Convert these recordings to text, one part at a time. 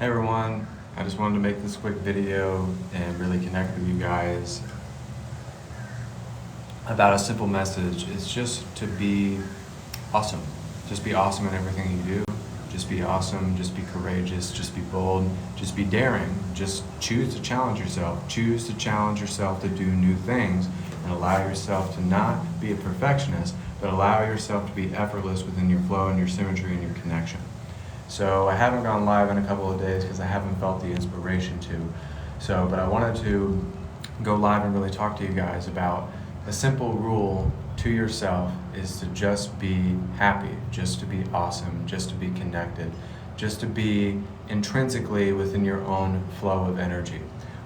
Hey everyone, I just wanted to make this quick video and really connect with you guys about a simple message. It's just to be awesome. Just be awesome in everything you do. Just be awesome, just be courageous, just be bold, just be daring. Just choose to challenge yourself. Choose to challenge yourself to do new things and allow yourself to not be a perfectionist, but allow yourself to be effortless within your flow and your symmetry and your connection. So I haven't gone live in a couple of days because I haven't felt the inspiration to. But I wanted to go live and really talk to you guys about a simple rule to yourself is to just be happy, just to be awesome, just to be connected, just to be intrinsically within your own flow of energy.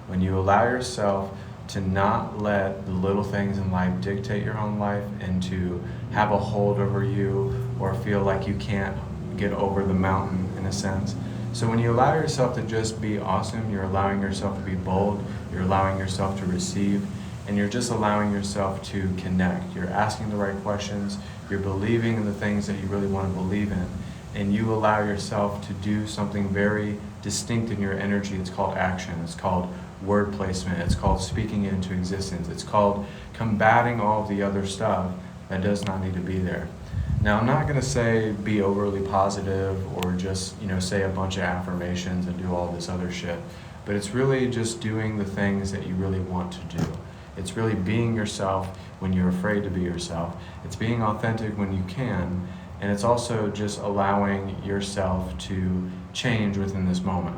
When you allow yourself to not let the little things in life dictate your own life and to have a hold over you or feel like you can't get over the mountain in a sense. So when you allow yourself to just be awesome, you're allowing yourself to be bold, you're allowing yourself to receive, and you're just allowing yourself to connect. You're asking the right questions, you're believing in the things that you really want to believe in, and you allow yourself to do something very distinct in your energy. It's called action, it's called word placement, it's called speaking it into existence, it's called combating all of the other stuff that does not need to be there. Now, I'm not going to say be overly positive or just, say a bunch of affirmations and do all this other shit, but it's really just doing the things that you really want to do. It's really being yourself when you're afraid to be yourself. It's being authentic when you can, and it's also just allowing yourself to change within this moment.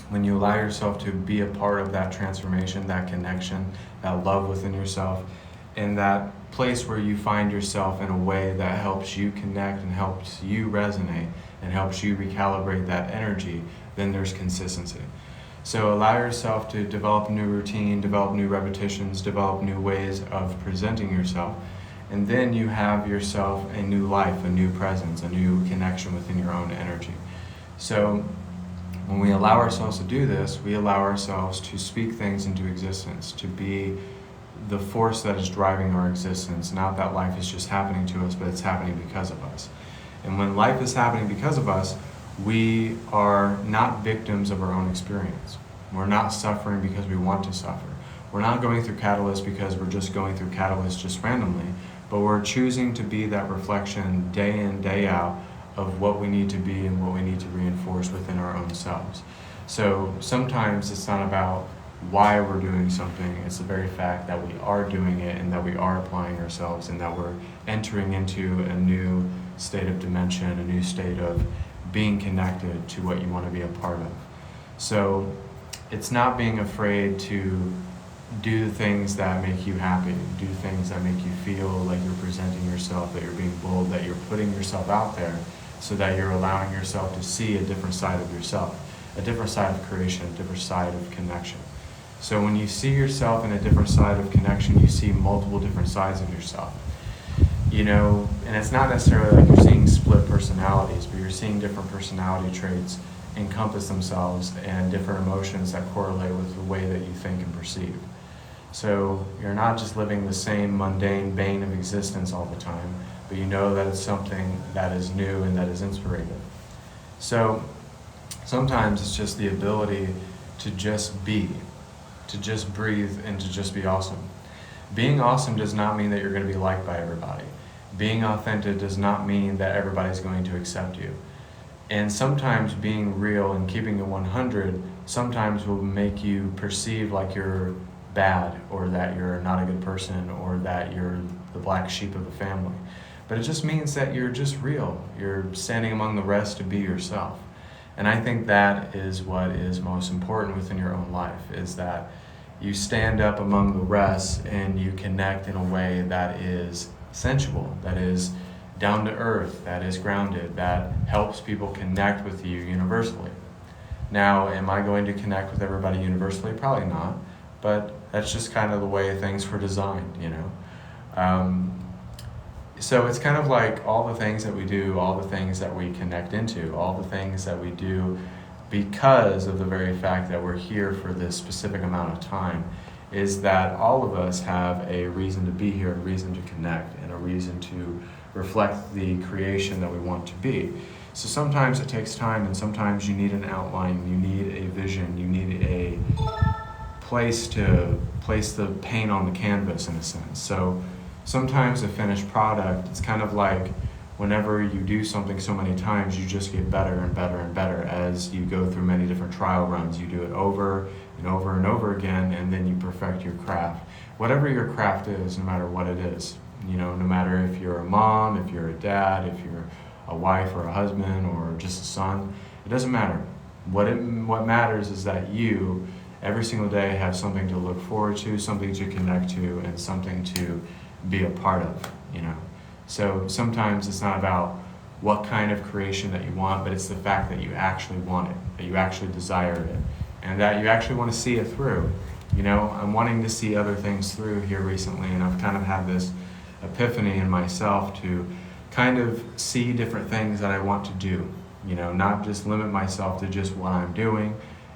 When you allow yourself to be a part of that transformation, that connection, that love within yourself, in that place where you find yourself in a way that helps you connect and helps you resonate and helps you recalibrate that energy, then there's consistency. So allow yourself to develop a new routine, develop new repetitions, develop new ways of presenting yourself, and then you have yourself a new life, a new presence, a new connection within your own energy. So when we allow ourselves to do this, we allow ourselves to speak things into existence, to be the force that is driving our existence, not that life is just happening to us, but it's happening because of us. And when life is happening because of us, we are not victims of our own experience. We're not suffering because we want to suffer. We're not going through catalysts because we're just going through catalysts just randomly, but we're choosing to be that reflection day in, day out of what we need to be and what we need to reinforce within our own selves. So sometimes it's not about why we're doing something, it's the very fact that we are doing it and that we are applying ourselves and that we're entering into a new state of dimension, a new state of being connected to what you want to be a part of. So it's not being afraid to do the things that make you happy, do things that make you feel like you're presenting yourself, that you're being bold, that you're putting yourself out there so that you're allowing yourself to see a different side of yourself, a different side of creation, a different side of connection. So when you see yourself in a different side of connection, you see multiple different sides of yourself. And it's not necessarily like you're seeing split personalities, but you're seeing different personality traits encompass themselves and different emotions that correlate with the way that you think and perceive. So you're not just living the same mundane bane of existence all the time, but you know that it's something that is new and that is inspirative. So sometimes it's just the ability to just be, to just breathe, and to just be awesome. Being awesome does not mean that you're going to be liked by everybody. Being authentic does not mean that everybody's going to accept you. And sometimes being real and keeping it 100 sometimes will make you perceive like you're bad or that you're not a good person or that you're the black sheep of the family. But it just means that you're just real. You're standing among the rest to be yourself. And I think that is what is most important within your own life, is that you stand up among the rest and you connect in a way that is sensual, that is down to earth, that is grounded, that helps people connect with you universally. Now, am I going to connect with everybody universally? Probably not, but that's just kind of the way things were designed, So it's kind of like all the things that we do, all the things that we connect into, all the things that we do because of the very fact that we're here for this specific amount of time, is that all of us have a reason to be here, a reason to connect, and a reason to reflect the creation that we want to be. So sometimes it takes time, and sometimes you need an outline, you need a vision, you need a place to place the paint on the canvas in a sense. So sometimes a finished product, it's kind of like whenever you do something so many times, you just get better and better and better as you go through many different trial runs. You do it over and over and over again, and then you perfect your craft. Whatever your craft is, no matter what it is, no matter if you're a mom, if you're a dad, if you're a wife or a husband or just a son, it doesn't matter. What matters is that you, every single day, have something to look forward to, something to connect to, and something to be a part of, So sometimes it's not about what kind of creation that you want, but it's the fact that you actually want it, that you actually desire it, and that you actually want to see it through. I'm wanting to see other things through here recently, and I've kind of had this epiphany in myself to kind of see different things that I want to do, not just limit myself to just what I'm doing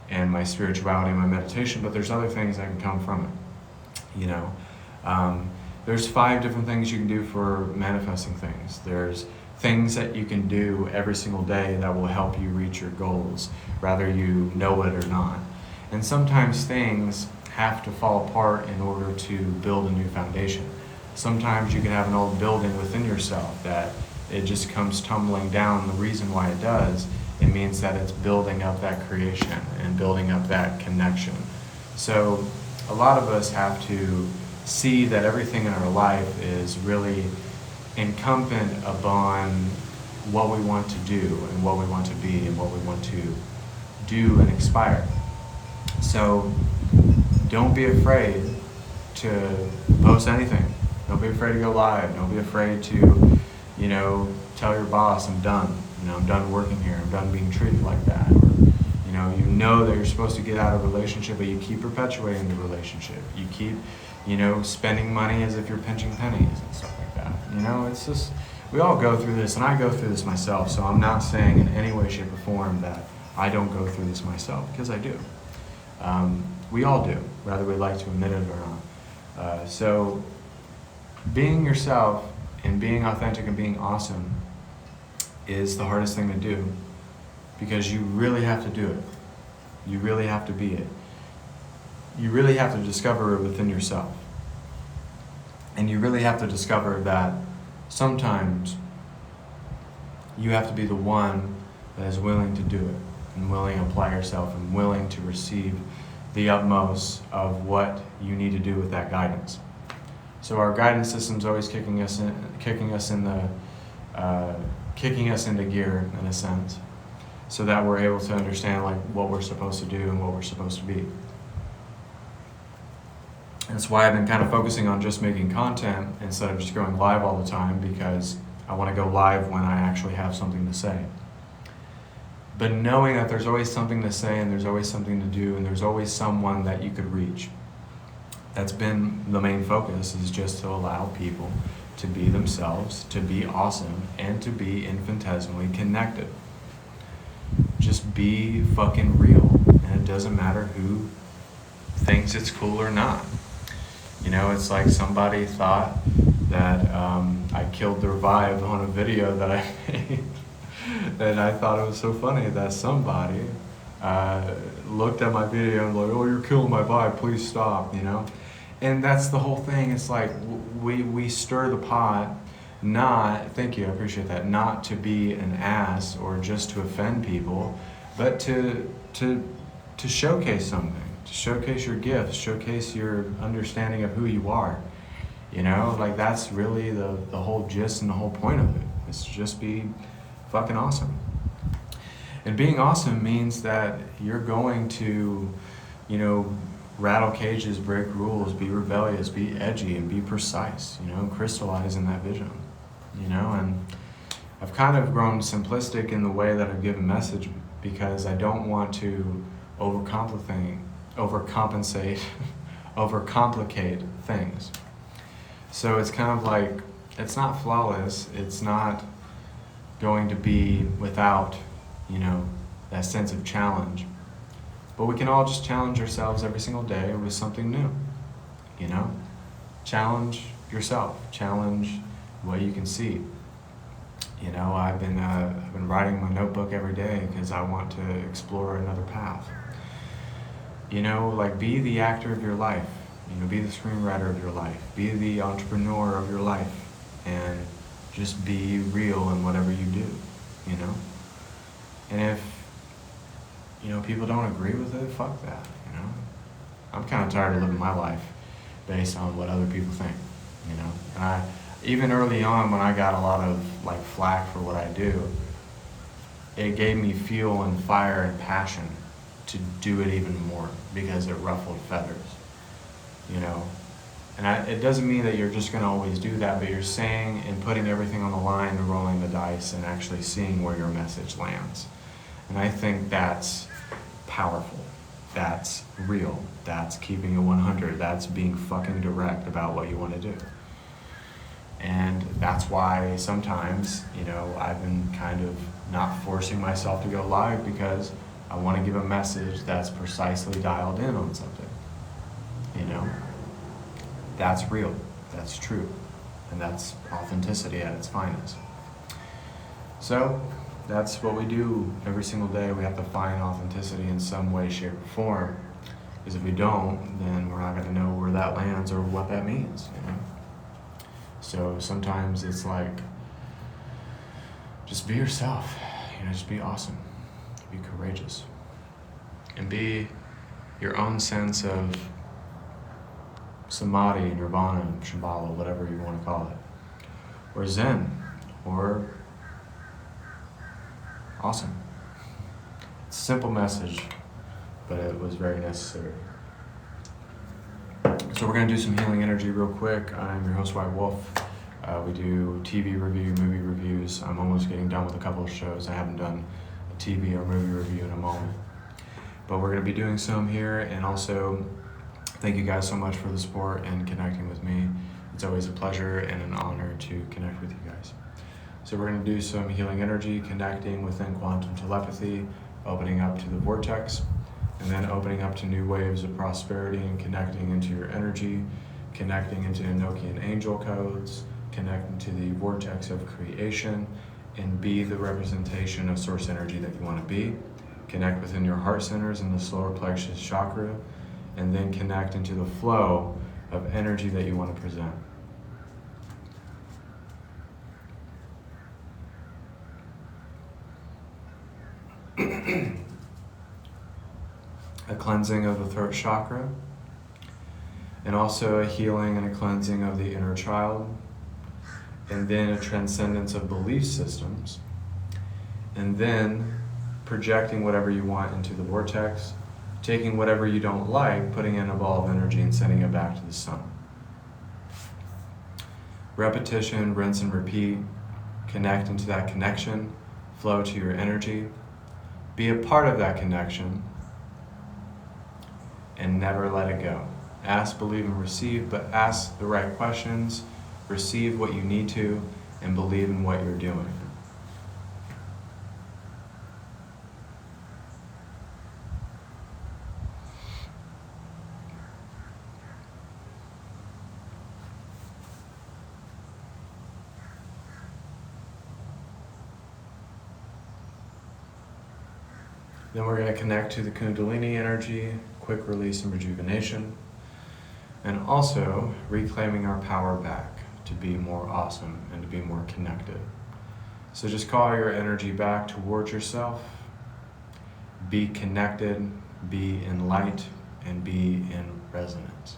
and my spirituality and my meditation, but there's other things that can come from it, There's 5 different things you can do for manifesting things. There's things that you can do every single day that will help you reach your goals, whether you know it or not. And sometimes things have to fall apart in order to build a new foundation. Sometimes you can have an old building within yourself that it just comes tumbling down. The reason why it does, it means that it's building up that creation and building up that connection. So a lot of us have to see that everything in our life is really incumbent upon what we want to do and what we want to be and what we want to do and inspire. So don't be afraid to post anything. Don't be afraid to go live. Don't be afraid to, tell your boss, I'm done. I'm done working here. I'm done being treated like that. Or, you know that you're supposed to get out of a relationship, but you keep perpetuating the relationship. You keep, spending money as if you're pinching pennies and stuff like that. It's just, we all go through this, and I go through this myself. So I'm not saying in any way, shape, or form that I don't go through this myself, because I do. We all do, whether we like to admit it or not. So being yourself and being authentic and being awesome is the hardest thing to do, because you really have to do it. You really have to be it. You really have to discover it within yourself. And you really have to discover that sometimes you have to be the one that is willing to do it and willing to apply yourself and willing to receive the utmost of what you need to do with that guidance. So our guidance system's always kicking us into gear in a sense, so that we're able to understand what we're supposed to do and what we're supposed to be. That's why I've been kind of focusing on just making content instead of just going live all the time, because I want to go live when I actually have something to say. But knowing that there's always something to say and there's always something to do and there's always someone that you could reach. That's been the main focus, is just to allow people to be themselves, to be awesome, and to be infinitesimally connected. Just be fucking real, and it doesn't matter who thinks it's cool or not. It's like somebody thought that I killed their vibe on a video that I made. And I thought it was so funny that somebody looked at my video and like, oh, you're killing my vibe, please stop, And that's the whole thing. It's like we stir the pot, thank you, I appreciate that, not to be an ass or just to offend people, but to showcase something. To showcase your gifts, showcase your understanding of who you are. That's really the whole gist and the whole point of it. It's to just be fucking awesome. And being awesome means that you're going to, rattle cages, break rules, be rebellious, be edgy, and be precise, crystallize in that vision, and I've kind of grown simplistic in the way that I give a message, because I don't want to overcomplicate things. So it's kind of like, it's not flawless, it's not going to be without, that sense of challenge. But we can all just challenge ourselves every single day with something new, Challenge yourself, challenge what you can see, You know, I've been writing my notebook every day because I want to explore another path. You know, like be the actor of your life. You know, be the screenwriter of your life. Be the entrepreneur of your life, and just be real in whatever you do. You know, and if people don't agree with it, fuck that. You know, I'm kind of tired of living my life based on what other people think. You know, and even early on when I got a lot of like flack for what I do, it gave me fuel and fire and passion to do it even more because it ruffled feathers, you know. And it doesn't mean that you're just going to always do that, but you're saying and putting everything on the line and rolling the dice and actually seeing where your message lands. And I think that's powerful. That's real. That's keeping it 100. That's being fucking direct about what you want to do. And that's why sometimes, I've been kind of not forcing myself to go live because I want to give a message that's precisely dialed in on something. That's real, that's true, and that's authenticity at its finest. So that's what we do every single day. We have to find authenticity in some way, shape, or form, because if we don't, then we're not going to know where that lands or what that means. So sometimes it's like, just be yourself, just be awesome, be courageous, and be your own sense of samadhi, nirvana, shambhala, whatever you want to call it, or zen, or awesome. It's a simple message, but it was very necessary. So we're going to do some healing energy real quick. I'm your host, White Wolf. We do TV review, movie reviews. I'm almost getting done with a couple of shows. I haven't done a TV or movie review in a moment. But we're going to be doing some here, and also thank you guys so much for the support and connecting with me. It's always a pleasure and an honor to connect with you guys. So we're going to do some healing energy, connecting within quantum telepathy, opening up to the vortex, and then opening up to new waves of prosperity and connecting into your energy, connecting into Enochian angel codes, connecting to the vortex of creation, and be the representation of source energy that you want to be. Connect within your heart centers and the solar plexus chakra, and then connect into the flow of energy that you want to present. A cleansing of the throat chakra, and also a healing and a cleansing of the inner child, and then a transcendence of belief systems, and then projecting whatever you want into the vortex, taking whatever you don't like, putting in a ball of energy and sending it back to the sun. Repetition, rinse and repeat, connect into that connection, flow to your energy, be a part of that connection, and never let it go. Ask, believe, and receive, but ask the right questions, receive what you need to, and believe in what you're doing. Then we're going to connect to the Kundalini energy, quick release and rejuvenation, and also reclaiming our power back to be more awesome and to be more connected. So just call your energy back towards yourself, be connected, be in light, and be in resonance.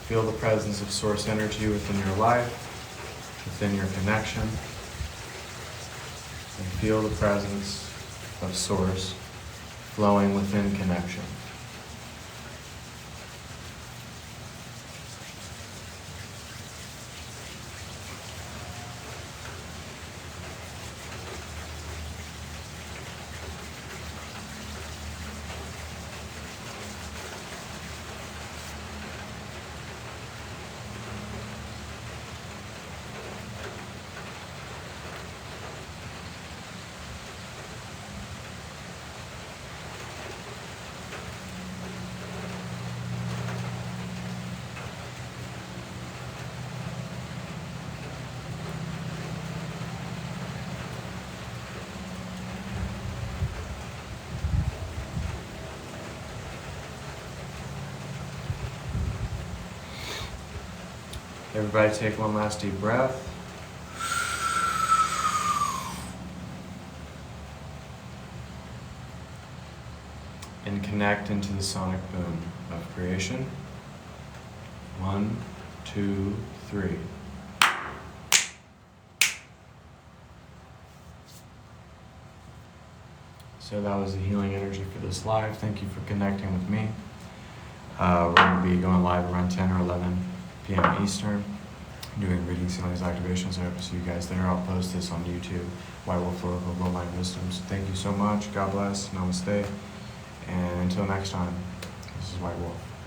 Feel the presence of source energy within your life, within your connection, and feel the presence of source flowing within connection. Everybody take one last deep breath. And connect into the sonic boom of creation. 1, 2, 3. So that was the healing energy for this live. Thank you for connecting with me. We're going to be going live around 10 or 11 p.m. Eastern, doing readings, healings, activations. I hope to see you guys there. I'll post this on YouTube, White Wolf Oracle, Low Mind Wisdoms. Thank you so much. God bless. Namaste. And until next time, this is White Wolf.